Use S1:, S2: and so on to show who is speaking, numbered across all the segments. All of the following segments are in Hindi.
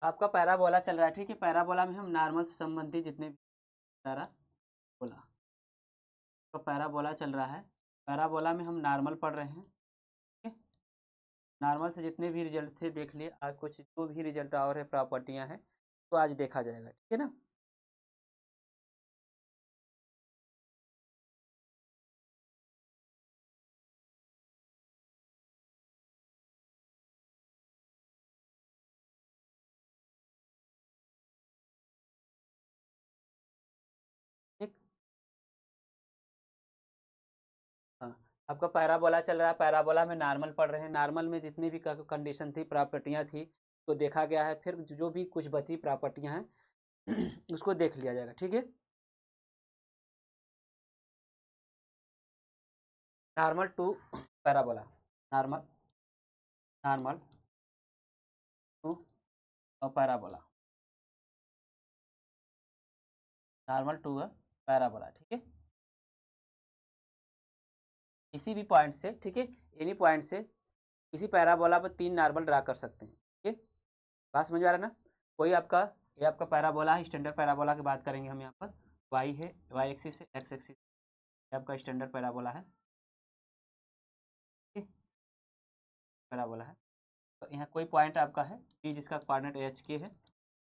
S1: आपका पैराबोला चल रहा है, ठीक है। पैराबोला में हम नॉर्मल से संबंधित जितने भी पैराबोला, तो पैराबोला चल रहा है। पैराबोला में हम नॉर्मल पढ़ रहे हैं, ठीक है। नॉर्मल से जितने भी रिजल्ट थे देख लिए, आज कुछ जो भी रिजल्ट और है प्रॉपर्टियां हैं तो आज देखा जाएगा, ठीक है ना। ठीक। हाँ, आपका पैराबोला चल रहा है। पैराबोला में नॉर्मल पढ़ रहे हैं। नॉर्मल में जितनी भी कंडीशन थी, प्रॉपर्टियां थी, तो देखा गया है। फिर जो भी कुछ बची प्रॉपर्टियां हैं उसको देख लिया जाएगा, ठीक है। Normal to parabola, normal normal to parabola, normal to parabola, ठीक है। किसी भी पॉइंट से, ठीक है, एनी पॉइंट से किसी पैराबोला पर 3 नॉर्मल ड्रा कर सकते हैं, ठीक है। बात समझ में आ रहा है ना। कोई आपका, ये आपका पैराबोला है, स्टैंडर्ड पैराबोला की बात करेंगे हम यहाँ पर। वाई है, वाई एक्सिस है, एक्स एक्सिस, ये आपका स्टैंडर्ड पैराबोला है, ठीक है। पैराबोला है, तो यहाँ कोई पॉइंट आपका है पी जिसका कोऑर्डिनेट एच के है,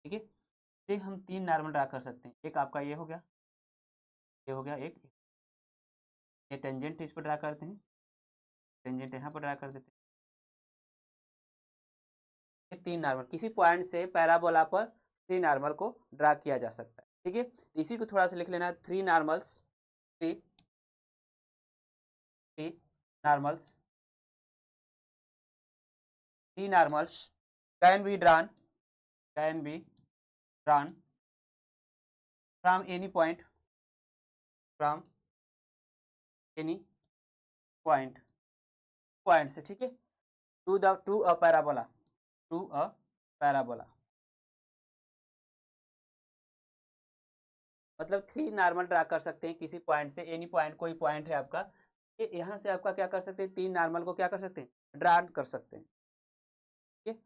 S1: ठीक है। इसे हम 3 नॉर्मल ड्रा कर सकते हैं। एक आपका ये हो गया, ये हो गया एक, ये टेंजेंट इस पर ड्रा करते हैं, टेंजेंट यहाँ पर ड्रा कर देते हैं। 3 नॉर्मल किसी पॉइंट से पैराबोला पर 3 नॉर्मल को ड्रा किया जा सकता है, ठीक है। तो इसी को थोड़ा सा लिख लेना है, 3 normals, 3 normals, 3 normals can be drawn, can be drawn from any point, from any point, point से, ठीक है, to a parabola, to a parabola. मतलब 3 नॉर्मल ड्रा कर सकते हैं किसी पॉइंट से, एनी पॉइंट, कोई पॉइंट है आपका, ये यहाँ से आपका क्या कर सकते हैं, 3 नॉर्मल को क्या कर सकते हैं, ड्रा कर सकते हैं, ठीक है।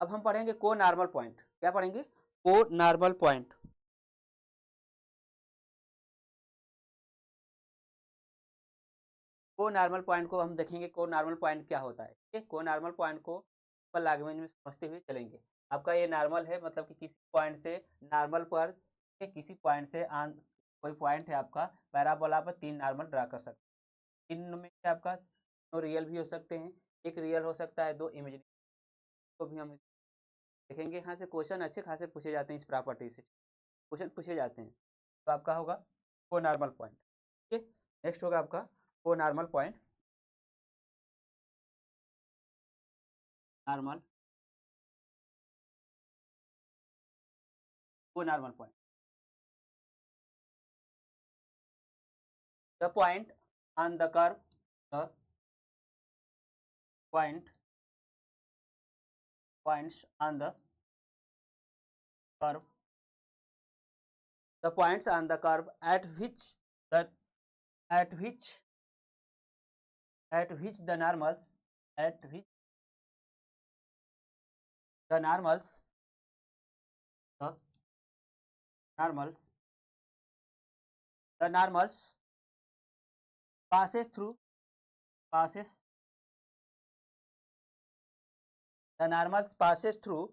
S1: अब हम पढ़ेंगे को नॉर्मल पॉइंट। क्या पढ़ेंगे, को नॉर्मल पॉइंट। को नॉर्मल पॉइंट को हम देखेंगे, को नॉर्मल पॉइंट क्या होता है, ठीक है। को नॉर्मल पॉइंट को पर लैंग्वेज में समझते हुए चलेंगे। आपका ये नॉर्मल है, मतलब कि किसी पॉइंट से नॉर्मल पर, ठीक है, किसी पॉइंट से कोई पॉइंट है आपका पैराबोला पर 3 नॉर्मल ड्रा कर सकते हैं। 3 में से आपका 2 रियल भी हो सकते हैं, एक रियल हो सकता है, 2 इमेजिनरी, तो भी हम देखेंगे। यहाँ से क्वेश्चन अच्छे खासे पूछे जाते हैं, इस प्रॉपर्टी से क्वेश्चन पूछे जाते हैं। तो आपका होगा को नॉर्मल पॉइंट, ठीक है। नेक्स्ट होगा आपका को नॉर्मल पॉइंट, नॉर्मल को normal point, the point on the curve, the point, points on the curve, the points on the curve at which the, at which the normals, at which the normals, the normals, the normals passes through, passes, the normals passes through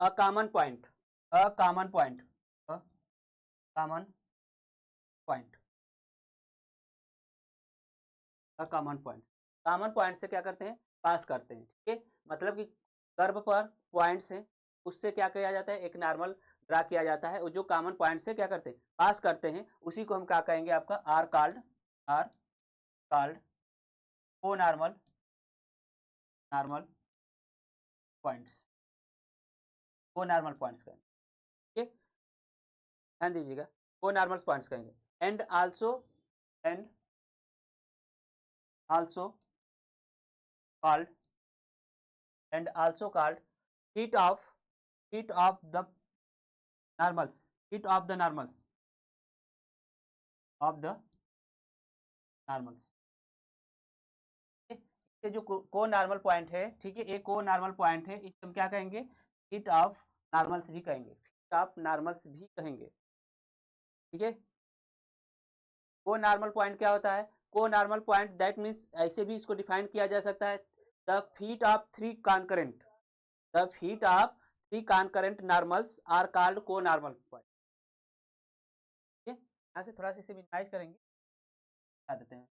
S1: a common point, a common point, a common point, a common point, common point से क्या करते हैं, पास करते हैं, ठीक है। मतलब कि कर्व पर पॉइंट्स हैं, उससे क्या किया जाता है, एक नॉर्मल ड्रा किया जाता है, जो कॉमन पॉइंट से क्या करते हैं, पास करते हैं, उसी को हम क्या कहेंगे, आपका are called, are called co normal, normal points, को नॉर्मल पॉइंट्स कहेंगे, ठीक है। ध्यान दीजिएगा, को नॉर्मल पॉइंट्स कहेंगे। And also, and also called, and also called heat of, heat of the normals, heat of the normals, of the normals, ये जो को नॉर्मल पॉइंट है, ठीक है, ये को नॉर्मल पॉइंट है, इसे हम क्या कहेंगे, हीट ऑफ नॉर्मल्स भी कहेंगे, फीट ऑफ नॉर्मल्स भी कहेंगे, ठीक है। को नॉर्मल पॉइंट क्या होता है? को नॉर्मल पॉइंट दैट मीन्स ऐसे भी इसको डिफाइन किया जा सकता है, the feet of three concurrent, the feet of three concurrent normals are called co normal point, ठीक है। यहाँ से थोड़ा सा इसे मिनिमाइज करेंगे, बता देते हैं।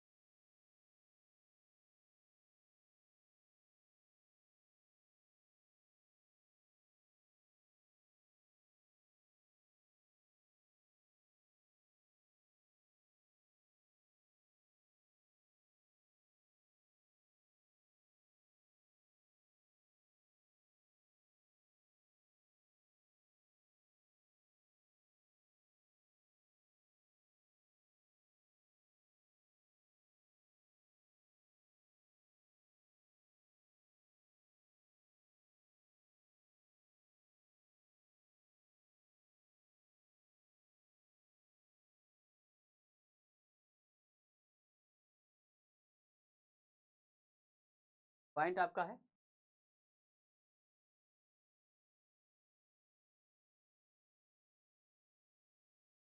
S1: पॉइंट आपका है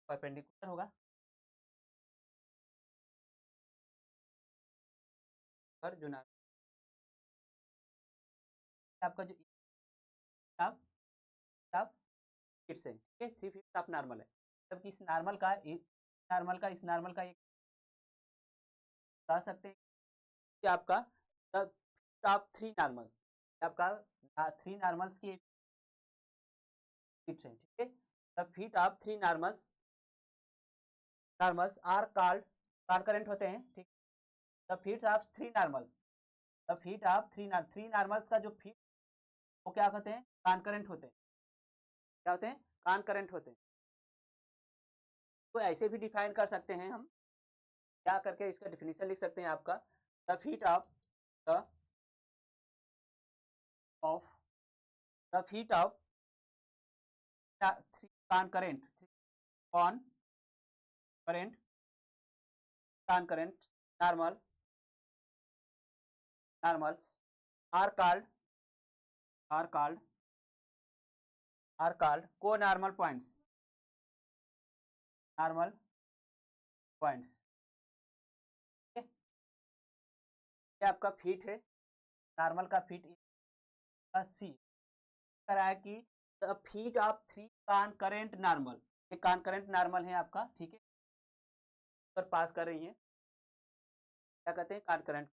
S1: परपेंडिकुलर होगा पर जो नॉर्मल आपका जो आप आप फिट से, ठीक है, 3 फीट आप नॉर्मल है, मतलब कि इस नॉर्मल का एक कह सकते हैं कि आपका द टॉप 3 नॉर्मल्स, आपका 3 नॉर्मल्स की फिट है, ठीक है। The feet of 3 normals are called concurrent होते हैं, ठीक। The feet of 3 normals, the feet of 3 normals का जो फीट वो क्या कहते हैं? कॉन्करेंट होते हैं, क्या होते हैं? कॉन्करेंट होते हैं। तो ऐसे भी डिफाइन कर सकते हैं हम, क्या करके इसका डिफिनीशन लिख सकते हैं आपका, the feet the of the feet of three concurrent concurrent normals are called are called co normal points, normal points, ठीक है। ये आपका फीट है, नॉर्मल का फीट का सी करा है कि the feet of 3 concurrent normal, ये कॉन्करेंट नॉर्मल है आपका, ठीक है, पर पास कर रही है, क्या कहते हैं? कॉन्करेंट।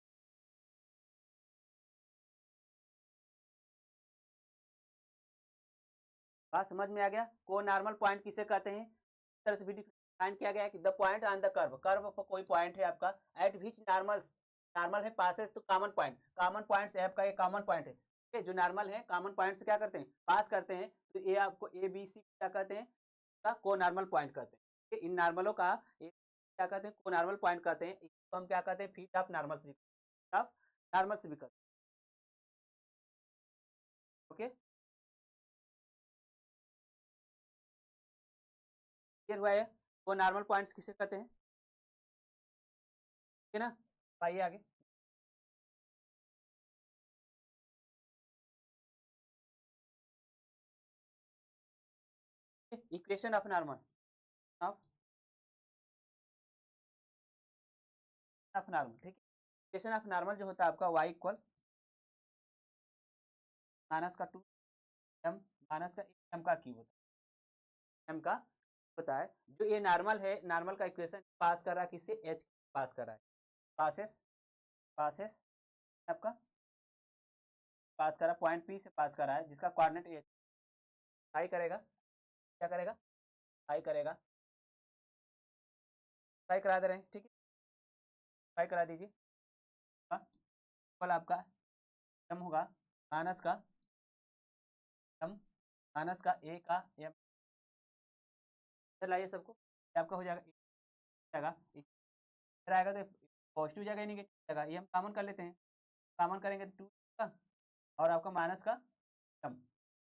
S1: बात समझ में आ गया? को नॉर्मल पॉइंट किसे कहते हैं? इस तरह से भी डिफाइन किया गया है कि the point on the curve, curve पर कोई पॉइंट है आपका, एट विच नॉर्मल्स, नॉर्मल है passes to common point, common points है आपका, ये कॉमन पॉइंट है, ठीक है। जो नॉर्मल है कॉमन पॉइंट से क्या करते हैं? पास करते हैं, तो ये आपको ए बी सी क्या कहते हैं? का को नॉर्मल पॉइंट कहते हैं, ठीक है। इन नॉर्मलों का एक क्या कहते हैं? को नॉर्मल पॉइंट कहते हैं, इसको हम क्या कहते हैं? फीट ऑफ नॉर्मल्स भी, ऑफ नॉर्मल्स भी कहते हैं, ओके। क्लियर हुआ है? को नॉर्मल पॉइंट्स किसे कहते हैं, ठीक है ना? आइए आगे। Equation of normal of normal, ठीक है। इक्वेशन ऑफ नॉर्मल जो होता है आपका y इक्वल माइनस का 2m माइनस का m का क्यूब होता है, m का होता है। जो ये नॉर्मल है, नॉर्मल का इक्वेशन पास कर रहा है किससे? h पास कर रहा है, पासेस पासेस आपका पास कर रहा है, पॉइंट p से पास कर रहा है, जिसका कोऑर्डिनेट h आई करेगा, क्या करेगा? आई करेगा, ट्राई करा दे रहे हैं, ठीक है, ट्राई करा दीजिए। इक्वल आपका m होगा माइनस का m माइनस का a का m, लाइए सबको, आपका हो जाएगा जाएगा इधर आएगा तो पॉजिटिव जगह नेगेटिव जगह, ये हम कॉमन कर लेते हैं, कॉमन करेंगे तो 2 का, और आपका माइनस का m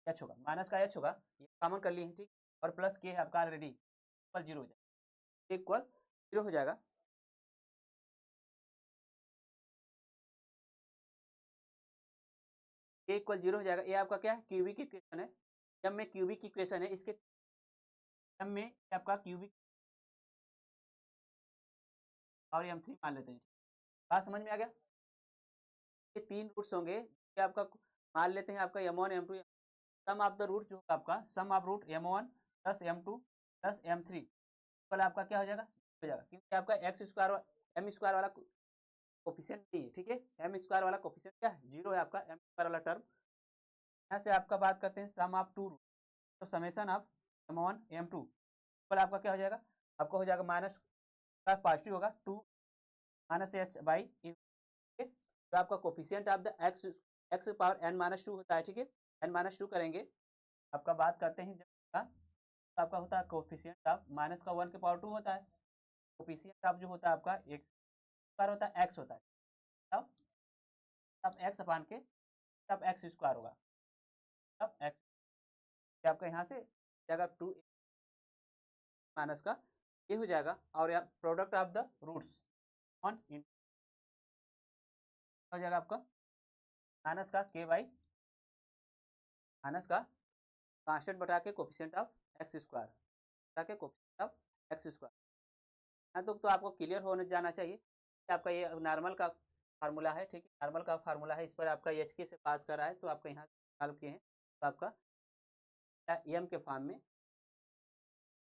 S1: एच होगा, माइनस का एच होगा, ये कॉमन कर लिए हैं, ठीक। और प्लस के आपका ऑलरेडी इक्वल 0 हो जाएगा, इक्वल 0 हो जाएगा। ए इक्वल 0 हो जाएगा, ये आपका क्या है? क्यूबिक इक्वेशन है, एम में क्यूबिक इक्वेशन है, इसके एम में आपका क्यूबिक और m3 मान लेते हैं। बात समझ में आ गया? ये 3 रूट्स होंगे, ये आपका मान लेते हैं आपका m1 m2 some of the roots जो होगा आपका sum of root m1 plus m2 plus m3 कल आपका क्या हो जाएगा? हो जाएगा, क्योंकि आपका एक्स स्क्वायर एम स्क्वायर वाला कोफिशिएंट नहीं है, ठीक है। एम स्क्वायर वाला कोफिशिएंट क्या है? 0 है आपका एम स्क्वायर वाला टर्म। यहाँ से आपका बात करते हैं सम ऑफ टू रूट, तो समेशन ऑफ m1 m2 कल आपका क्या हो जाएगा? आपका हो जाएगा माइनस का पॉजिटिव होगा 2 माइनस एच बाई, तो आपका coefficient of the x power n minus 2 होता है, ठीक है। n माइनस 2 करेंगे, आपका बात करते हैं जब का, तो आपका होता है कोफिशिएंट ऑफ माइनस का 1 के पावर 2 होता है। कोफिशिएंट ऑफ जो होता है आपका एक स्क्वायर होता है x होता है, तब x अपान के तब एक्स स्क्वायर होगा, तब x आपका यहाँ से जाएगा 2 माइनस का ये हो जाएगा, और यहाँ product of the roots on इन हो जाएगा आपका माइनस का k बाई माइनस का कांस्टेंट बटा के कोफिशिएंट ऑफ एक्स स्क्वायर बटा के कोफिशिएंट ऑफ एक्स स्क्वायर। यहाँ तो आपको क्लियर होने जाना चाहिए कि आपका ये नॉर्मल का फार्मूला है, ठीक है। नॉर्मल का फार्मूला है, इस पर आपका एच के से पास कर रहा है, तो आपका यहाँ सॉल्व किए हैं तो आपका एम के फॉर्म में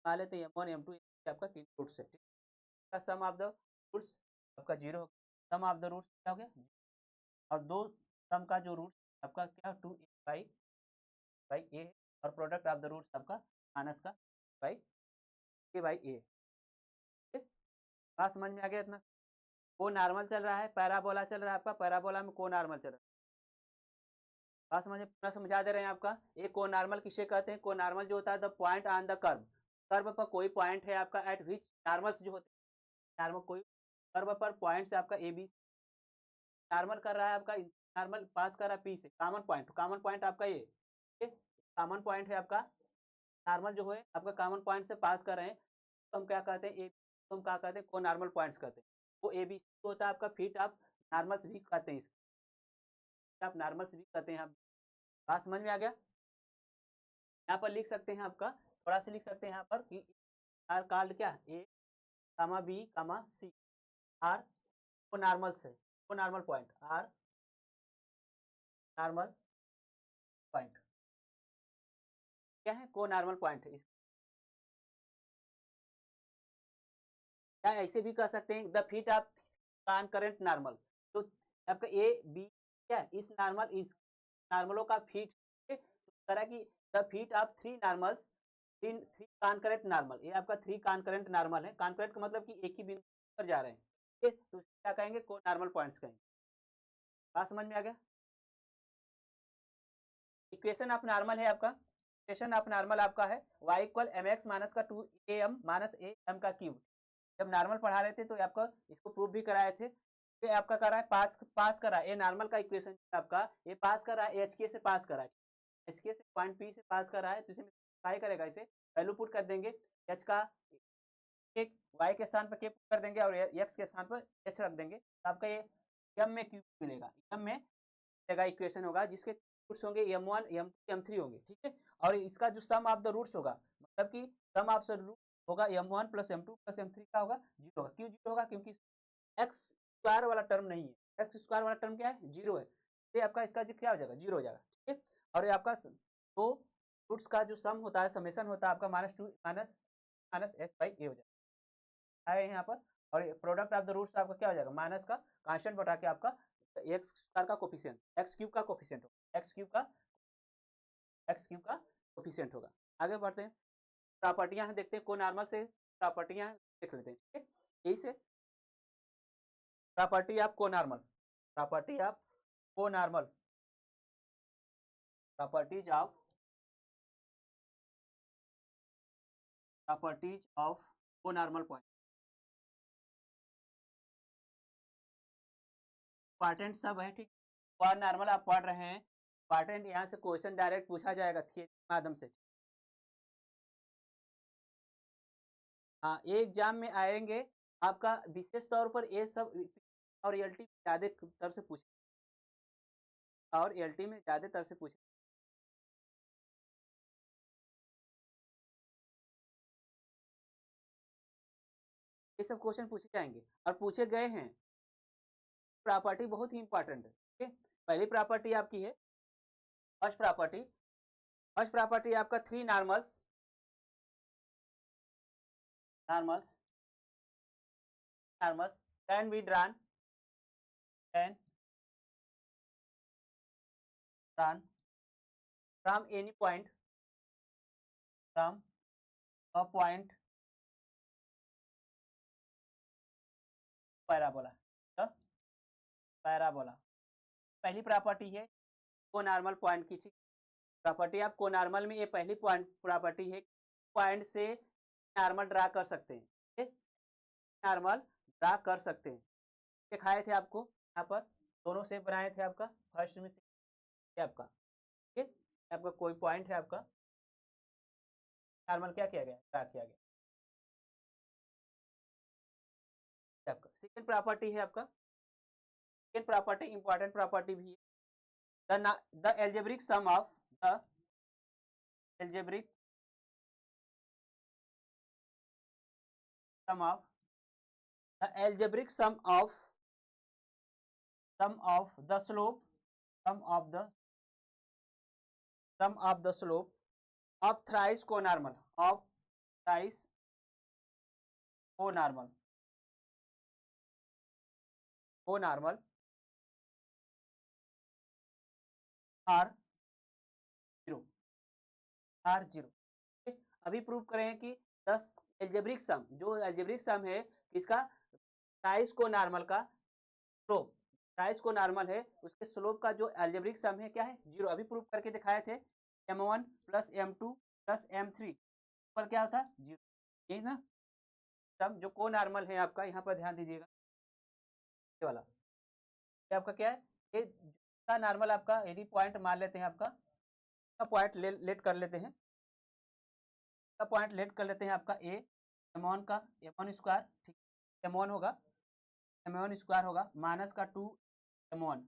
S1: मान लेते हैं m1 m2 आपका 3 रूट्स है, ठीक है। सम ऑफ द रूट्स आपका 0 हो गया, सम ऑफ द रूट्स क्या हो गया, और दो सम का जो रूट्स आपका क्या 2 बाई बाई ए, और प्रोडक्ट ऑफ द रूट्स आपका माइनस का बाई ए बाई ए। बात समझ में आ गया इतना? को नॉर्मल चल रहा है, पैराबोला चल रहा है आपका, पैराबोला में को नॉर्मल चल रहा है। बात समझ पूरा समझा दे रहे हैं आपका। ये को नॉर्मल किसे कहते हैं? को नॉर्मल जो होता है the point on the curve, curve पर कोई पॉइंट है आपका एट विच नॉर्मल्स जो होते हैं, नॉर्मल कोई कर्व पर पॉइंट से आपका ए बी नॉर्मल कर रहा है आपका, नॉर्मल पास कर रहा है पी से, कॉमन पॉइंट आपका ये कॉमन पॉइंट है आपका, नॉर्मल जो है आपका कॉमन पॉइंट से पास कर रहे हैं, तो हम क्या कहते हैं? ए तो हम क्या कहते हैं? को नॉर्मल पॉइंट्स कहते हैं। वो ए बी सी होता है आपका, फिट आप नॉर्मल्स भी कहते हैं, इसको आप नॉर्मल्स भी कहते हैं। आप बात समझ में आ गया? यहाँ पर लिख सकते हैं आपका, थोड़ा सा लिख सकते हैं यहाँ पर कि आर कॉल्ड क्या, A comma B comma C are co normal से, co normal point are normal point क्या है? को नॉर्मल पॉइंट है। या ऐसे भी कह सकते हैं the fit of current normal, तो आपका ए बी क्या है? इस नॉर्मलों का फिट तरह की the fit of three normals three concurrent normal, ये आपका थ्री कॉन्करेंट नॉर्मल है। कॉन्करेंट का मतलब कि एक ही बिंदु पर जा रहे हैं, ठीक है, तो क्या कहेंगे? को नॉर्मल पॉइंट्स कहेंगे। बात समझ में आ गया? इक्वेशन ऑफ नॉर्मल है आपका, इक्वेशन ऑफ नॉर्मल आपका है y equal M X minus का 2am माइनस ए एम का क्यूब। जब नॉर्मल पढ़ा रहे थे तो आपका इसको प्रूव भी कराए थे, ये आपका कर रहा है पास कर रहा है, ये नॉर्मल का इक्वेशन आपका ये पास कर रहा है, एच के से पास कर रहा है, एच के से पॉइंट पी से पास कर रहा है, तो इसे काय करेगा, इसे वैल्यू पुट कर देंगे, एच का एक y के स्थान पर के पुट कर देंगे और x के स्थान पर h रख देंगे, तो आपका ये m में क्यूब मिलेगा, m में मिलेगा इक्वेशन होगा जिसके रूट्स होंगे m1 m2 m3 होंगे, ठीक है। और इसका जो सम ऑफ द रूट्स होगा, मतलब कि सम ऑफ द रूट होगा m1 plus m2 plus m3 का होगा 0 होगा। क्यों 0 होगा? क्योंकि एक्स स्क्वायर वाला टर्म नहीं है, एक्स स्क्वायर वाला टर्म क्या है? 0 है, तो आपका इसका क्या हो जाएगा? 0 हो जाएगा, ठीक है। और ये आपका दो रूट्स का जो सम होता है, समेशन होता है आपका -2 माइनस एच बाई ए हो जाएगा है यहाँ पर। और प्रोडक्ट ऑफ द रूट्स आपका क्या हो जाएगा? माइनस का कांस्टेंट बटा के आपका एक्स स्क्वायर का कोफिशिएंट, एक्स क्यूब का कोफिशिएंट होगा, एक्स क्यूब का कोफिशिएंट होगा। आगे बढ़ते हैं, प्रॉपर्टियां हैं, देखते हैं को नॉर्मल से प्रॉपर्टियां देख लेते हैं, ठीक है। यही से प्रॉपर्टी ऑफ को नॉर्मल, प्रॉपर्टी ऑफ को नॉर्मल, प्रॉपर्टीज ऑफ को नॉर्मल पॉइंट इंपॉर्टेंट सब है, ठीक। को नॉर्मल आप पढ़ रहे हैं, इंपॉर्टेंट यहाँ से क्वेश्चन डायरेक्ट पूछा जाएगा थियरी के माध्यम से। हाँ, ये एग्जाम में आएंगे आपका विशेष तौर पर ये सब, और एलटी ज्यादा तर से पूछे, और एलटी में ज्यादातर से पूछे ये सब क्वेश्चन पूछे जाएंगे और पूछे गए हैं। प्रॉपर्टी बहुत ही इंपॉर्टेंट है। ठीक है, पहली प्रॉपर्टी आपकी है फर्स्ट प्रॉपर्टी आपका three normals can be drawn from any point from a point parabola parabola. पहली प्रॉपर्टी है कोनॉर्मल पॉइंट की। ठीक, प्रॉपर्टी आप कोनॉर्मल में ये पहली पॉइंट प्रॉपर्टी है, पॉइंट से नॉर्मल ड्रा कर सकते हैं। ठीक, नॉर्मल ड्रा कर सकते हैं। दिखाए थे आपको यहाँ पर, दोनों से बनाए थे आपका फर्स्ट में से आपका। ठीक, आपका कोई पॉइंट है आपका, नॉर्मल क्या किया गया, ड्रा किया गया आपका। सेकंड प्रॉपर्टी है आपका, सेकंड प्रॉपर्टी इंपॉर्टेंट प्रॉपर्टी भी है, the algebraic sum of the algebraic sum of the algebraic sum of the slope sum of the slope of thrice conormal r 0। अभी प्रूव करें कि 10 एल्जेब्रिक सम, जो एल्जेब्रिक सम है इसका ट्राइस को नॉर्मल का स्लोप, ट्राइस को नॉर्मल है उसके स्लोप का जो एल्जेब्रिक सम है क्या है, 0। अभी प्रूव करके दिखाए थे m1 plus m2 plus m3 पर क्या होता है, 0। यही ना सम जो को नॉर्मल है आपका, यहाँ पर ध्यान दीजिएगा ये वाला, ये आपका क्या है, ये नॉर्मल आपका, यदि पॉइंट मान लेते हैं आपका पॉइंट लेट कर लेते हैं, पॉइंट लेट कर लेते हैं आपका ए m1 का m1 स्क्वायर, ठीक, m1 होगा m1 स्क्वायर होगा माइनस का 2 m1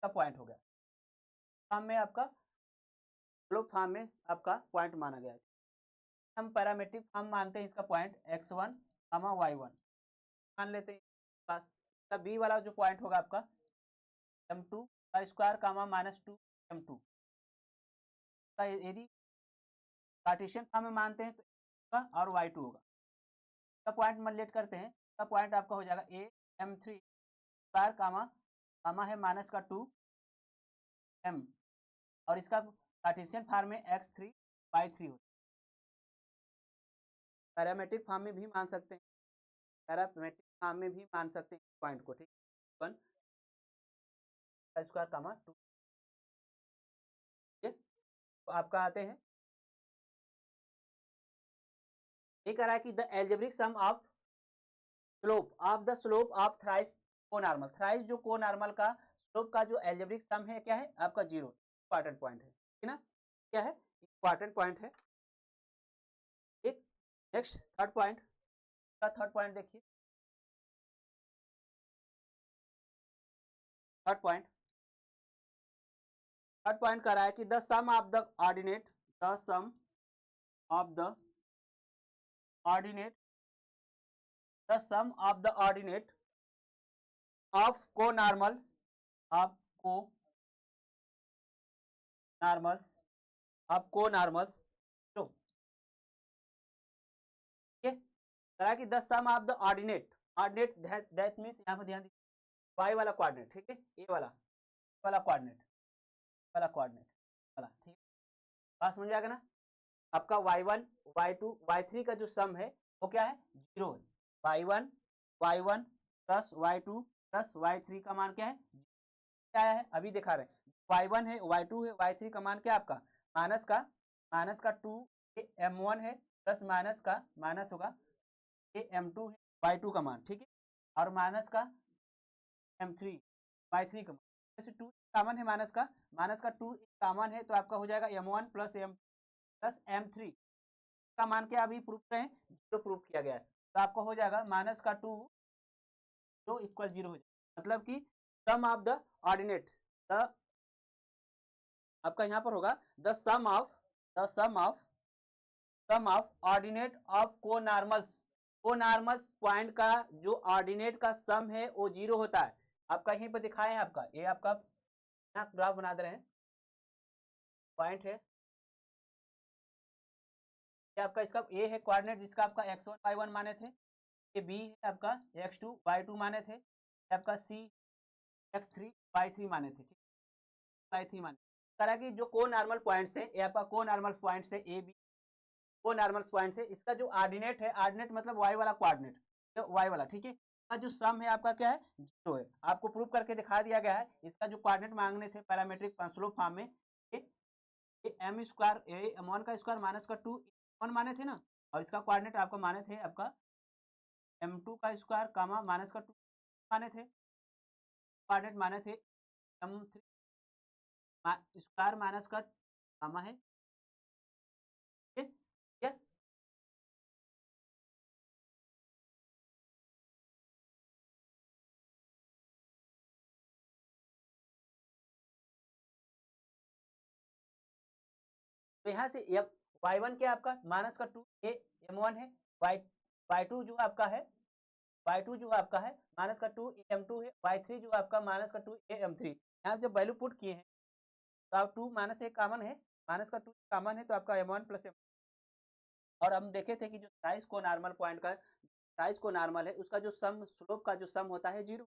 S1: का पॉइंट हो गया। फॉर्म में आपका स्लोप फॉर्म में आपका पॉइंट माना गया है। हम पैरामीट्रिक फॉर्म मानते हैं इसका पॉइंट x1 y1 मान लेते हैं पास का बी वाला जो पॉइंट होगा आपका m2 का स्क्वायर कामा माइनस 2 m2 का, यदि कार्टेशियन फॉर्म में मानते हैं तो और y2 होगा का पॉइंट मान लेट करते हैं, का पॉइंट आपका हो जाएगा a m3 स्क्वायर कामा है माइनस का 2 m और इसका कार्टेशियन फॉर्म में x3 y3 होता है। पैरामेट्रिक फॉर्म में भी मान सकते हैं, पैरामेट्रिक फॉर्म में भी मान सकते हैं पॉइंट को। ठीक, 1 स्क्वायर कामा 2। तो आपका आते हैं, ये कह रहा है कि the algebraic sum of slope of thrice conormal, thrice जो कोनॉर्मल का स्लोप का जो एल्जेब्रिक सम है क्या है आपका 0। इंपॉर्टेंट पॉइंट है, ठीक ना, क्या है इंपॉर्टेंट पॉइंट है। एक नेक्स्ट थर्ड पॉइंट का, थर्ड पॉइंट देखिए, थर्ड पॉइंट कर रहा है कि the sum of the ordinate of conormals तो कि the sum of the ordinate that means यहाँ पर ध्यान दीजिए वाई वाला कोऑर्डिनेट, ठीक है, ए वाला कोऑर्डिनेट वाला, ठीक है, बात समझ आ गया ना। आपका y1 y2 y3 का जो सम है वो क्या है, 0 है। y1 plus y2 plus y3 का मान क्या है, क्या है अभी दिखा रहे हैं, y1 है y2 है y3 का मान क्या आपका माइनस का 2 m1 है प्लस माइनस होगा m2 है y2 का मान, ठीक है, और माइनस का m3 y3 का मान, जैसे 2 कॉमन है माइनस का 2 कॉमन है तो आपका हो जाएगा m1 प्लस m3 का मान क्या अभी प्रूफ करें, 0 प्रूफ किया गया है, तो आपको हो जाएगा माइनस का 2 जो इक्वल 0 हो जाएगा। मतलब कि सम ऑफ द ऑर्डिनेट, आपका यहाँ पर होगा the sum of ordinate of conormals को नॉर्मल पॉइंट का जो ऑर्डिनेट का सम है वो 0 होता है। आपका यहीं पर दिखाए हैं, आपका ये आपका यहाँ ग्राफ बना दे रहे हैं, पॉइंट है ये आपका, इसका ए है कोऑर्डिनेट जिसका आपका x1 y1 माने थे, ये बी है आपका x2 y2 माने थे, आपका सी x3 y3 माने थे, ठीक y3 माने तरह की जो को नॉर्मल पॉइंट से ये आपका को नॉर्मल पॉइंट से ए बी को नॉर्मल पॉइंट से इसका जो ऑर्डिनेट है, ऑर्डिनेट मतलब वाई वाला कोऑर्डिनेट, वाई वाला, ठीक है, इसका जो सम है आपका क्या है 0 है। आपको प्रूव करके दिखा दिया गया है। इसका जो कोऑर्डिनेट मांगने थे पैरामीट्रिक स्लोप फॉर्म में एम स्क्वायर एम वन का स्क्वायर माइनस का 2 वन माने थे ना, और इसका कोऑर्डिनेट आपको माने थे आपका m2 का स्क्वायर कामा माइनस का 2 माने थे, कोऑर्डिनेट माने थे m3 स्क्वायर माइनस का कामा है, ठीक है। तो यहाँ से y1 क्या आपका माइनस का 2 ए m1 है, y2 जो आपका है y2 जो आपका है माइनस का 2 m2 है, y3 जो आपका माइनस का 2 m3। यहाँ जब वैल्यू पुट किए हैं तो आप 2 माइनस एक कॉमन है, माइनस का 2 कॉमन है तो आपका m1 प्लस m, और हम देखे थे कि जो साइज को नॉर्मल पॉइंट का साइज को नॉर्मल है उसका जो सम स्लोप का जो सम होता है 0,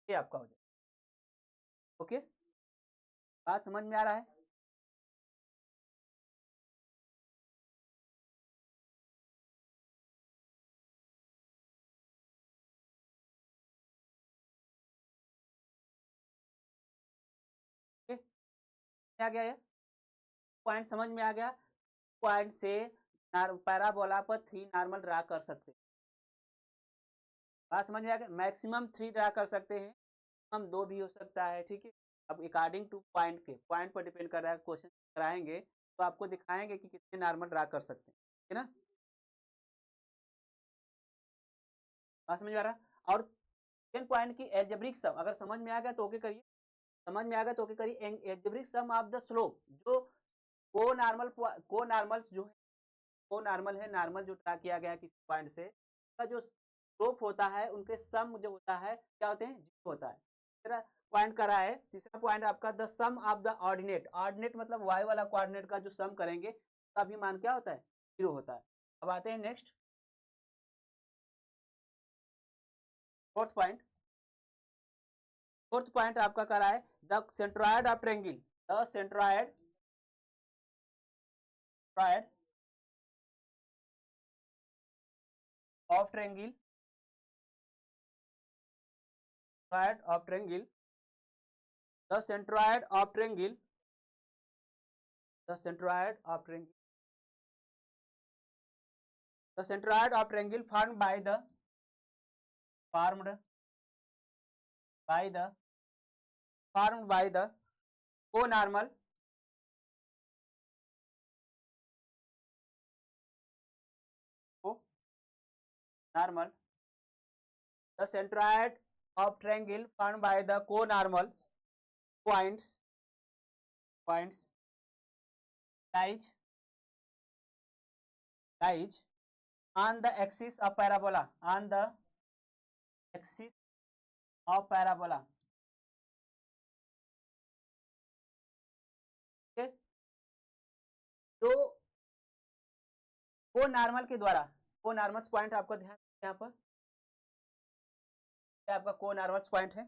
S1: ये आपका हो जाए। ओके, बात समझ में आ रहा है? आ गया ये पॉइंट समझ में आ गया। पॉइंट से पैराबोला पर 3 नॉर्मल ड्रा कर सकते हैं। बात समझ में आ गया। मैक्सिमम 3 ड्रा कर सकते हैं, हम 2 भी हो सकता है, ठीक है। अब अकॉर्डिंग टू पॉइंट के पॉइंट पर डिपेंड कर रहा है। क्वेश्चन कराएंगे तो आपको दिखाएंगे कि कितने नॉर्मल ड्रा कर सकते हैं, है ना। बात समझ में आ रहा है। और 10 पॉइंट की एल्जेब्रिक सम अगर समझ में आ गया तो ओके करिए, समझ में आ गया तो ओके करिए। Algebraic sum of the slope जो को नॉर्मल जो है को नॉर्मल है, नॉर्मल जो ड्रा किया गया किसी पॉइंट से का जो स्लोप होता है उनके सम जो होता है क्या होते हैं 0 होता है। तीसरा पॉइंट करा है, तीसरा पॉइंट आपका the sum of the ordinate, ordinate मतलब वाई वाला कोऑर्डिनेट का जो सम करेंगे उसका भी मान क्या होता है 0 होता है। अब आते हैं next fourth point. Fourth point आपका करा है the centroid of triangle, the centroid of triangle, of triangle, the centroid of triangle, the centroid of triangle, the centroid of triangle formed by the co-normal the centroid of triangle formed by the co-normal points lies on the axis of parabola, on the axis of parabola, okay? तो को नॉर्मल के द्वारा को नॉर्मल पॉइंट आपको ध्यान यहाँ पर आपका को नॉर्मल पॉइंट है,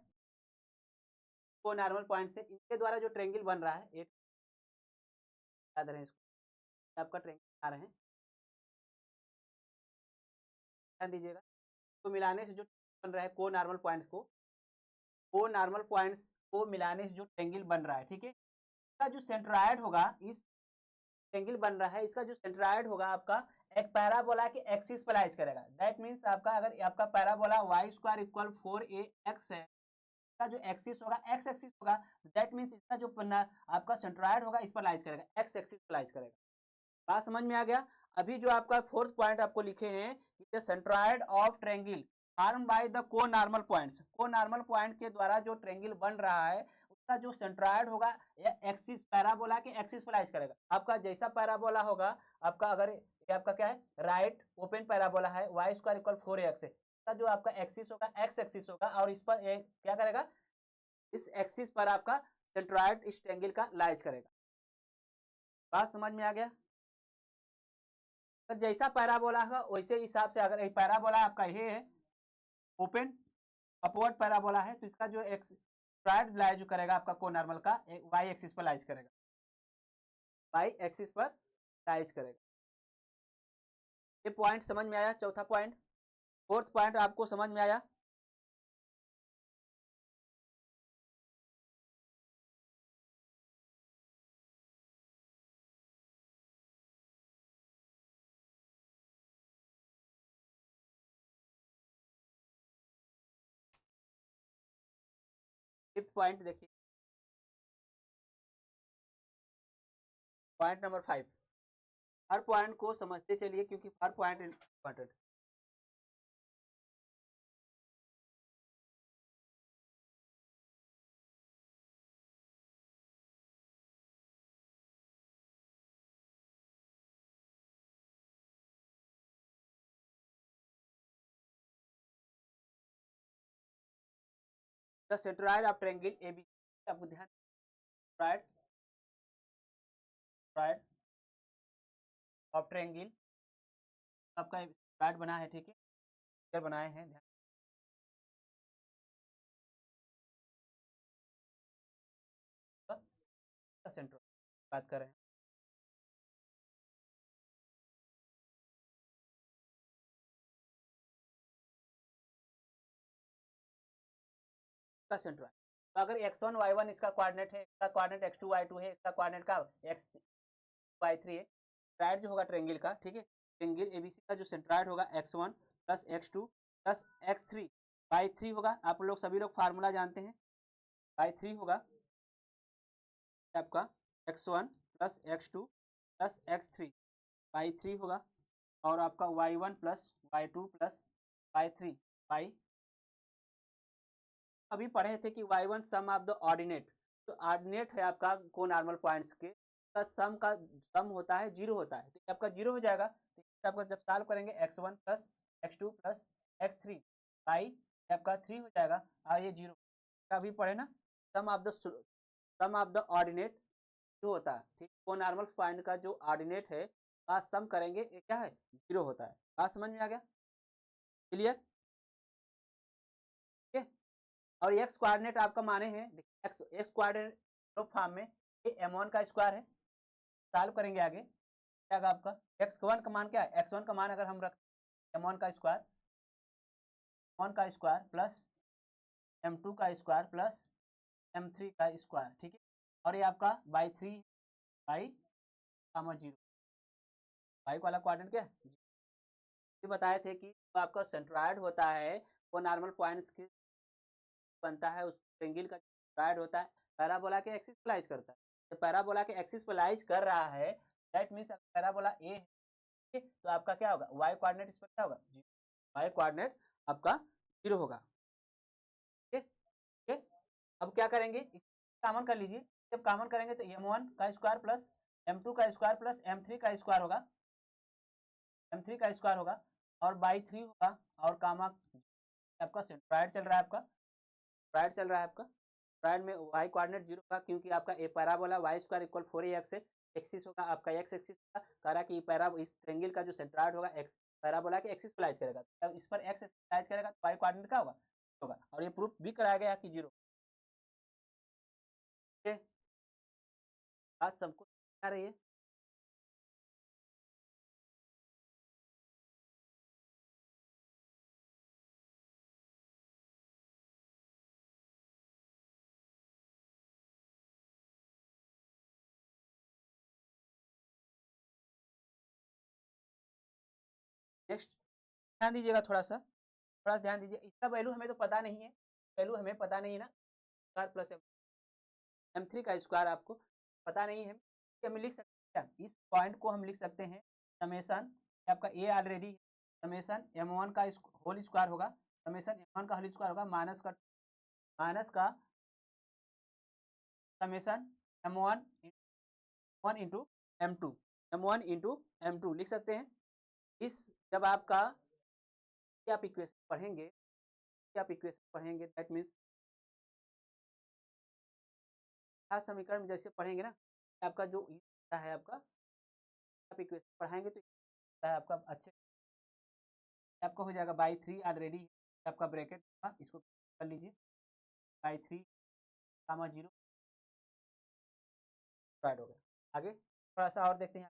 S1: को नॉर्मल पॉइंट से इनके द्वारा जो ट्रायंगल बन रहा है एक याद रहे इसको, आपका ट्रायंगल आ रहे हैं, ध्यान दीजिएगा। तो मिलाने से जो बन रहा है को नॉर्मल पॉइंट को नॉर्मल पॉइंट्स को मिलाने से जो ट्रायंगल बन रहा है, ठीक है, इसका जो सेंट्रॉयड होगा, इस ट्रायंगल बन रहा है इसका जो सेंट्रॉयड होगा आपका एक पैराबोला के एक्सिस पर लाइज करेगा। दैट मींस आपका अगर आपका parabola y square equal 4ax है, इसका जो एक्सिस होगा x एक्सिस होगा, दैट मींस इसका जो आपका सेंट्रॉयड होगा इस पर लाइज करेगा, x एक्सिस पर लाइज करेगा। बात समझ में आ गया। अभी जो आपका फोर्थ पॉइंट आपको लिखे हैं the centroid of triangle form by the को नॉर्मल पॉइंट्स, को नॉर्मल पॉइंट के द्वारा जो ट्रायंगल बन रहा है का जो सेंट्रॉयड होगा ये एक्सिस पैराबोला के एक्सिस पर लाइज करेगा। आपका जैसा पैराबोला होगा, आपका अगर ये आपका क्या है, राइट ओपन पैराबोला है, वाई स्क्वायर इक्वल 4x है, का जो आपका एक्सिस होगा एक्स एक्सिस होगा, और इस पर ये क्या करेगा, इस एक्सिस पर आपका सेंट्रॉयड इस ट्रायंगल का लाइज करेगा। बात समझ में आ गया? तो जैसा पैराबोला होगा वैसे हिसाब से, अगर पैराबोला आपका ये है ओपन अपवर्ड पैराबोला है, तो इसका जो सेंट्रॉयड लाइज करेगा आपका को नॉर्मल का वाई एक्सिस पर लाइज करेगा, वाई एक्सिस पर लाइज करेगा। ये पॉइंट समझ में आया? चौथा पॉइंट। फोर्थ पॉइंट आपको समझ में आया? फिफ्थ पॉइंट देखिए, पॉइंट नंबर 5। हर पॉइंट को समझते चलिए क्योंकि हर point important. The centroid of triangle AB, आपको ध्यान, सेंट्रॉयड ऑफ ट्रायंगल आपका सेंट्रॉयड बना है, ठीक है, बनाए हैं, ध्यान। सेंट्रॉयड बात कर रहे हैं, का सेंट्रॉयड। तो अगर x1 y1 इसका कोऑर्डिनेट है, इसका कोऑर्डिनेट x2 y2 है, इसका कोऑर्डिनेट का x y3 है, सेंट्रॉयड जो होगा ट्रायंगल का, ठीक है, ट्रायंगल एबीसी का जो सेंट्रॉयड होगा x1 plus x2 plus x3 by 3 होगा। आप लोग सभी लोग फार्मूला जानते हैं, बाई 3 होगा आपका x1 plus x2 plus x3 by 3 होगा, और आपका y1 plus y2 plus y3 by, अभी पढ़े थे कि y1 sum of the ordinate, तो ऑर्डिनेट है आपका को नॉर्मल पॉइंट्स के का सम होता है, जीरो होता है, तो आपका जीरो हो जाएगा। तो आपका जब सॉल्व करेंगे x1 plus x2 plus x3 by आपका 3 हो जाएगा, और ये जीरो, अभी पढ़े ना, सम ऑफ द ऑर्डिनेट जो होता है, ठीक, को नॉर्मल पॉइंट का जो ऑर्डिनेट है का सम करेंगे, ये क्या है, जीरो होता है। बात समझ में आ गया? क्लियर? और एक्स कोऑर्डिनेट आपका माने हैं, एक्स कोऑर्डिनेट फॉर्म में ये m1 का स्क्वायर है, सॉल्व करेंगे आगे क्या होगा आपका, x1 का मान क्या है, x1 का मान अगर हम रख m1 का स्क्वायर, m1 का स्क्वायर प्लस m2 का स्क्वायर प्लस m3 का स्क्वायर, ठीक है, और ये आपका by 3 by comma zero, by वाला कोऑर्डिनेट क्या है, ये बताए थे कि आपका सेंट्रॉयड होता है वो नॉर्मल पॉइंट्स की बनता है, उस ट्रायंगल का सेंट्रॉयड होता है, पैराबोला के एक्सिस पर लाइज करता है, तो पैराबोला के एक्सिस पर लाइज कर रहा है, दैट मींस पैराबोला ए है, तो आपका क्या होगा, वाई कोऑर्डिनेट इस पर क्या होगा, वाई कोऑर्डिनेट आपका जीरो होगा, ठीक है। अब क्या करेंगे, इस कॉमन कर लीजिए, जब कॉमन करेंगे तो m1 का स्क्वायर प्लस m2 का स्क्वायर प्लस m3 का स्क्वायर होगा, m3 का स्क्वायर होगा, और बाई 3 होगा, और कामा आपका सेंट्रॉयड चल रहा है, आपका सेंट्रॉयड चल रहा है, आपका सेंट्रॉयड में वाई कोऑर्डिनेट जीरो होगा, क्योंकि आपका A parabola Y square equal 4ax है, एक्सिस होगा आपका एक्स एक्सिस होगा, कह रहा कि इस ट्रायंगल का जो सेंट्रॉयड होगा एक्स पैराबोला के एक्सिस पर लाइज करेगा, तो इस पर एक्स लाइज करेगा तो वाई कोऑर्डिनेट क्या होगा, और ये प्रूफ भी कराया गया कि जीरो। बात सबको आ रही है? नेक्स्ट ध्यान दीजिएगा, थोड़ा ध्यान दीजिए, इसका वैल्यू हमें तो पता नहीं है, वैल्यू हमें पता नहीं है ना, स्क्वायर प्लस m3 का स्क्वायर आपको पता नहीं है, हम लिख सकते हैं, इस पॉइंट को हम लिख सकते हैं समेसन, आपका ए ऑलरेडी समेसन m1 का होल स्क्वायर होगा, समेसन m1 का होल स्क्वायर होगा, माइनस का समेशन m1 इंटू m2 लिख सकते हैं। इस जब आपका आप इक्वेशन पढ़ेंगे दैट मीन्स समीकरण में जैसे पढ़ेंगे ना, आपका जो है आपका आप इक्वेशन पढ़ाएंगे तो आपका अच्छे आपका हो जाएगा बाई 3 ऑलरेडी आपका ब्रैकेट इसको कर लीजिए बाई 3 कामा 0 स्टार्ट हो गया। आगे थोड़ा सा और देखते हैं।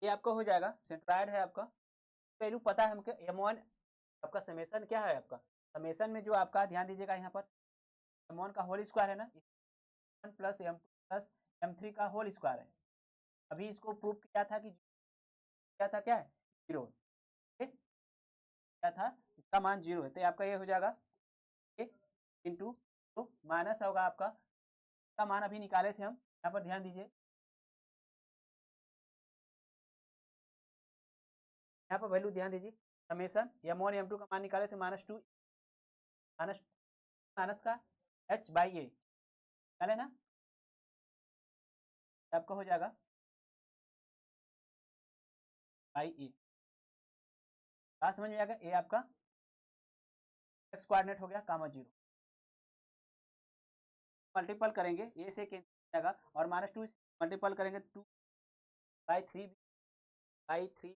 S1: ये आपका हो जाएगा सेंट्रॉइड है आपका वैल्यू पता है हमको m1 आपका समेशन क्या है आपका समेशन में जो आपका ध्यान दीजिएगा यहाँ पर m1 का होल स्क्वायर है ना 1 प्लस m2 प्लस m3 का होल स्क्वायर है। अभी इसको प्रूव किया था कि क्या था क्या है 0 क्या था इसका मान 0 है तो आपका ये हो जाएगा इंटू तो माइनस होगा आपका इसका मान अभी निकाले थे हम यहाँ पर ध्यान दीजिए यहाँ पर वैल्यू ध्यान दीजिए समेशन m1 m2 का मान निकाले थे -2 माइनस का h बाई ए निकाले ना आपका हो जाएगा बाई ए बात समझ में आएगा ए आपका एक्स कोऑर्डिनेट हो गया कामा 0 मल्टीपल करेंगे ए से कैंसिल जाएगा और -2 मल्टीपल करेंगे 2 बाई 3 बाई 3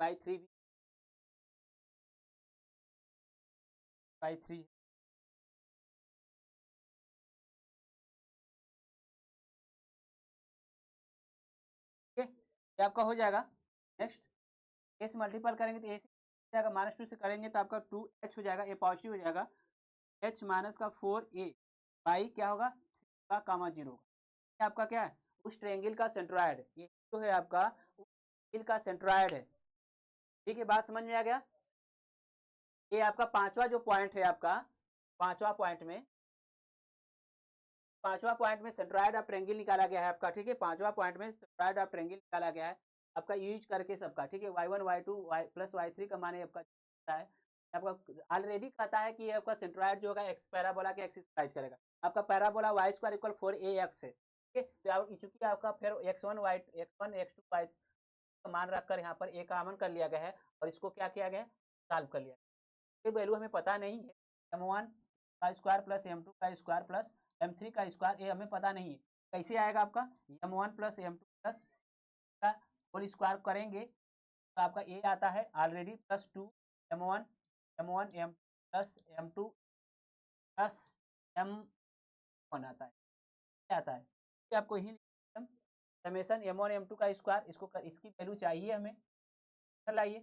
S1: बाई 3 बाई 3 ठीक है ये आपका हो जाएगा। नेक्स्ट ए से मल्टीपल करेंगे तो ए से जाएगा -2 से करेंगे तो आपका 2h हो जाएगा ए पॉजिटिव हो जाएगा h माइनस का 4a बाई क्या होगा का कामा 0 होगा आपका क्या है उस ट्रायंगल का सेंट्रॉइड ये जो है आपका उस ट्रायंगल का सेंट्रॉइड है। ठीक है बात समझ में आ गया। ये आपका पांचवा जो पॉइंट है आपका पांचवा पॉइंट में सेंट्रॉइड ऑफ ट्रायंगल निकाला गया है आपका। ठीक है पांचवा पॉइंट में सेंट्रॉइड ऑफ ट्रायंगल निकाला गया है आपका यूज करके सबका। ठीक है y1 y2 प्लस y3 का मान आपका है आपका ऑलरेडी कहता है कि ये आपका सेंट्रॉइड जो होगा एक्स पैराबोला के एक्सिस राइज करेगा आपका parabola Y square equal 4ax है। ठीक है तो चूंकि आपका फिर x1 x2 y का मान रखकर यहाँ पर a कॉमन कर लिया गया है और इसको क्या किया गया है सॉल्व कर लिया ये वैल्यू हमें पता नहीं है m1 का स्क्वायर प्लस m2 का स्क्वायर प्लस m3 का स्क्वायर ये हमें पता नहीं है कैसे आएगा आपका m1 प्लस m2 प्लस का होल स्क्वायर करेंगे तो आपका a आता है already plus 2 m1 m plus m2 plus m1 आता है क्या आता है ये आपको ही समेशन m1 m2 का स्क्वायर इसकी वैल्यू चाहिए हमें लाइए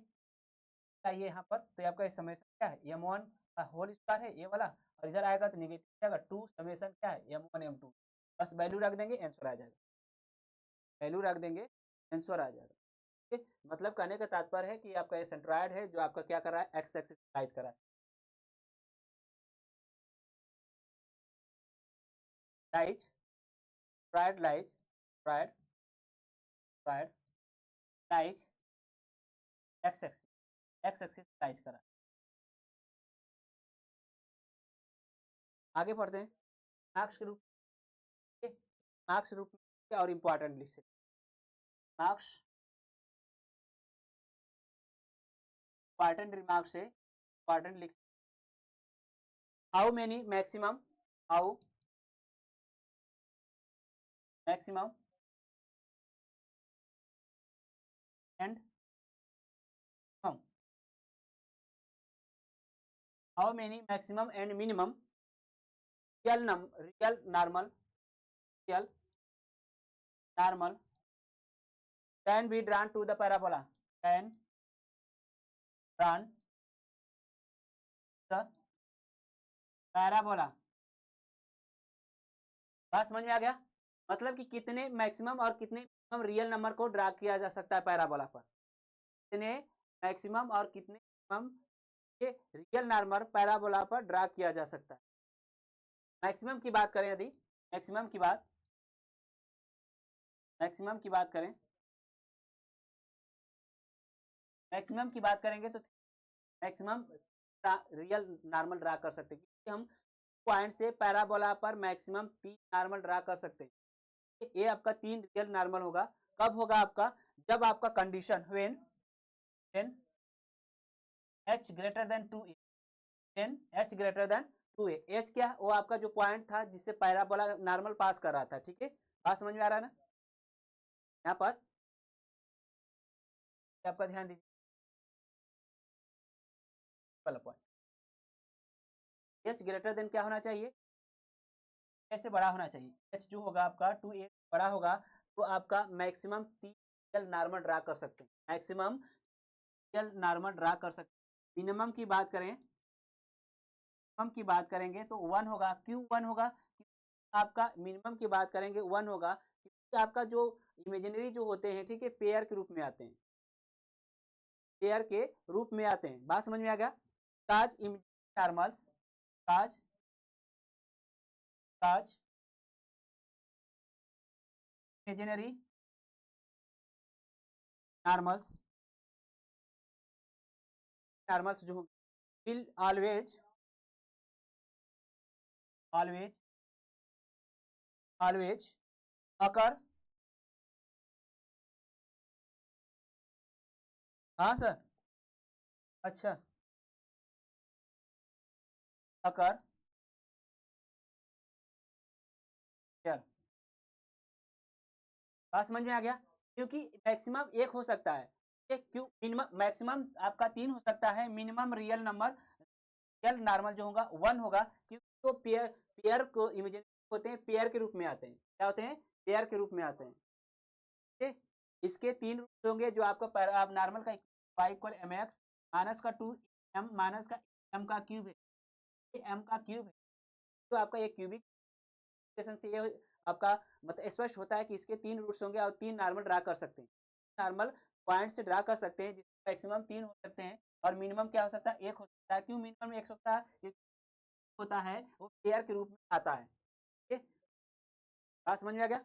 S1: लाइए यहाँ पर तो आपका समेशन क्या है m1 का होल स्क्वायर है ये वाला और इधर आएगा तो नेगेटिव आएगा 2 समेशन क्या है m1 m2 बस वैल्यू रख देंगे आंसर आ जाएगा वैल्यू रख देंगे आंसर आ जाएगा। ठीक है मतलब कहने का तात्पर्य है कि आपका ये सेंट्रॉइड है जो आपका क्या कर रहा है एक्स एक्सिस राइज कर रहा है lies tried lies tried tried lies x axis rise कर रहा है। आगे पढ़ते हैं मार्क्स के रूप मार्क्स रूप में और इम्पोर्टेंट लिख सकते मार्क्स इम्पोर्टेंट रिमार्क्स से इम्पोर्टेंट लिख how many maximum how maximum and how many maximum and minimum real normal can be drawn to the parabola can drawn the parabola बात समझ में आ गया मतलब कि कितने मैक्सिमम और कितने मिनिमम रियल नंबर को ड्रा किया जा सकता है पैराबोला पर कितने मैक्सिमम और कितने मिनिमम के रियल नंबर पैराबोला पर ड्रा किया जा सकता है। मैक्सिमम की बात करें यदि मैक्सिमम की बात मैक्सिमम की बात करें, मैक्सिमम की बात करेंगे तो मैक्सिमम रियल नॉर्मल ड्रा कर सकते हैं, क्योंकि हम पॉइंट से पैराबोला पर मैक्सिमम 3 नॉर्मल ड्रा कर सकते हैं। ये आपका 3 रियल नॉर्मल होगा। कब होगा आपका? जब आपका condition when h greater than 2a, when h greater than 2a, h क्या? वो आपका जो पॉइंट था जिससे पैराबोला नॉर्मल पास कर रहा था। ठीक है, बात समझ में आ रहा है ना? यहाँ पर आपका ध्यान दीजिए वाला पॉइंट, h ग्रेटर देन क्या होना चाहिए? ऐसे बड़ा होना चाहिए। h जो होगा आपका 2a बड़ा होगा तो आपका मैक्सिमम 3 रियल नॉर्मल ड्रा कर सकते हैं, मैक्सिमम रियल नॉर्मल ड्रा कर सकते हैं। मिनिमम की बात करें, मिनिमम की बात करेंगे तो 1 होगा। क्यों 1 होगा? आपका मिनिमम की बात करेंगे 1 होगा क्योंकि आपका जो इमेजिनरी जो होते हैं, ठीक है, पेयर के रूप में आते हैं, पेयर के रूप में आते हैं। बात समझ में आ गया? काज नॉर्मल्स, काज काज इमेजिनरी नॉर्मल्स, नॉर्मल्स जो विल ऑलवेज ऑलवेज ऑलवेज अकर, हाँ सर, अच्छा, अकर चल, बात समझ में आ गया? क्योंकि मैक्सिमम एक हो सकता है, एक क्यों मिनिमम मैक्सिमम आपका 3 हो सकता है, minimum real number real normal जो होगा 1 होगा, क्योंकि तो पेयर पेयर को इमेजिनरी होते हैं, पेयर के रूप में आते हैं। क्या होते हैं? पेयर के रूप में आते हैं। ठीक है, इसके 3 रूप होंगे जो आपका आप नॉर्मल का y इक्वल mx माइनस का 2m माइनस का m का क्यूब है, ये m का क्यूब है। तो आपका एक क्यूबिक इक्वेशन से ये आपका मतलब स्पष्ट होता है कि इसके 3 रूट्स होंगे और 3 नॉर्मल ड्रा कर सकते हैं, नॉर्मल पॉइंट से ड्रा कर सकते हैं, जिसमें मैक्सिमम 3 हो सकते हैं और मिनिमम क्या हो सकता है? 1 हो सकता है। क्यों मिनिमम 1 हो सकता है? क्योंकि होता है वो पेयर के रूप में आता है। ठीक है, बात समझ में आ गया?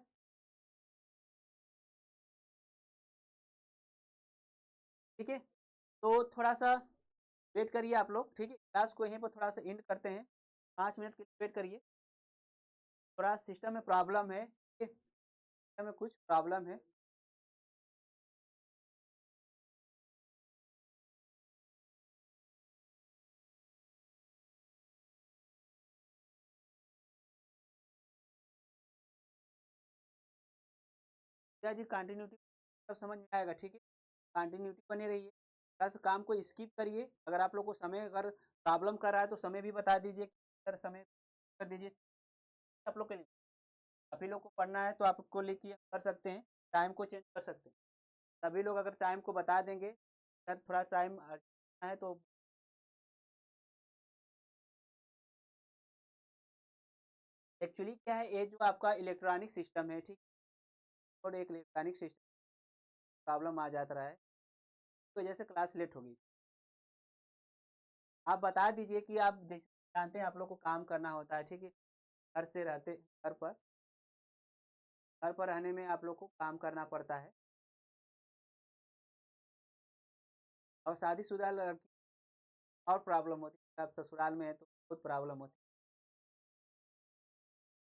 S1: ठीक है, तो थोड़ा सा वेट करिए आप लोग। ठीक है, क्लास को यहीं पर थोड़ा सा एंड करते हैं, 5 मिनट के लिए वेट करिए। थोड़ा सिस्टम में प्रॉब्लम है, ठीक है, सिस्टम में कुछ प्रॉब्लम है। क्या जी कंटिन्यूटी सब समझ में आएगा? ठीक है, कंटिन्यूटी बने रहिए, थोड़ा सा काम को स्किप करिए। अगर आप लोग को समय अगर प्रॉब्लम कर रहा है तो समय भी बता दीजिए, सर समय कर दीजिए आप लोग के लिए। सभी लोग को पढ़ना है तो आपको लेके कर सकते हैं, टाइम को चेंज कर सकते हैं। सभी लोग अगर टाइम को बता देंगे, सर थोड़ा टाइम है तो एक्चुअली क्या है, ये जो आपका इलेक्ट्रॉनिक सिस्टम है, ठीक, और एक इलेक्ट्रॉनिक सिस्टम प्रॉब्लम आ जाता है, तो वजह से क्लास लेट होगी। आप बता दीजिए कि आप जैसे जानते हैं आप लोग को काम करना होता है, ठीक है, घर से रहते घर पर रहने में आप लोग को काम करना पड़ता है, और शादीशुदा लड़की और प्रॉब्लम होती है, आप ससुराल में है तो बहुत प्रॉब्लम होती है।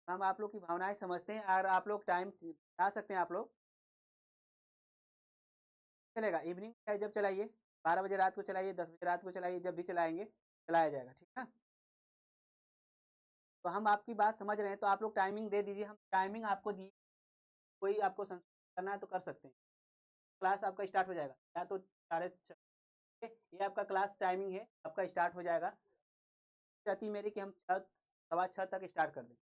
S1: हम आप लोग की भावनाएं समझते हैं और आप लोग टाइम बता सकते हैं। आप लोग चलेगा, इवनिंग चाहे जब चलाइए, 12 बजे रात को चलाइए, 10 बजे रात को चलाइए, जब भी चलाएंगे चलाया जाएगा, ठीक है ना? तो हम आपकी बात समझ रहे हैं, तो आप लोग टाइमिंग दे दीजिए, हम टाइमिंग आपको दी, कोई आपको संशोधन करना है तो कर सकते हैं। क्लास आपका स्टार्ट हो जाएगा या तो 6:30, ये आपका क्लास टाइमिंग है, आपका स्टार्ट हो जाएगा। चाहती मेरी कि हम 6 सवा 6 तक स्टार्ट कर दें।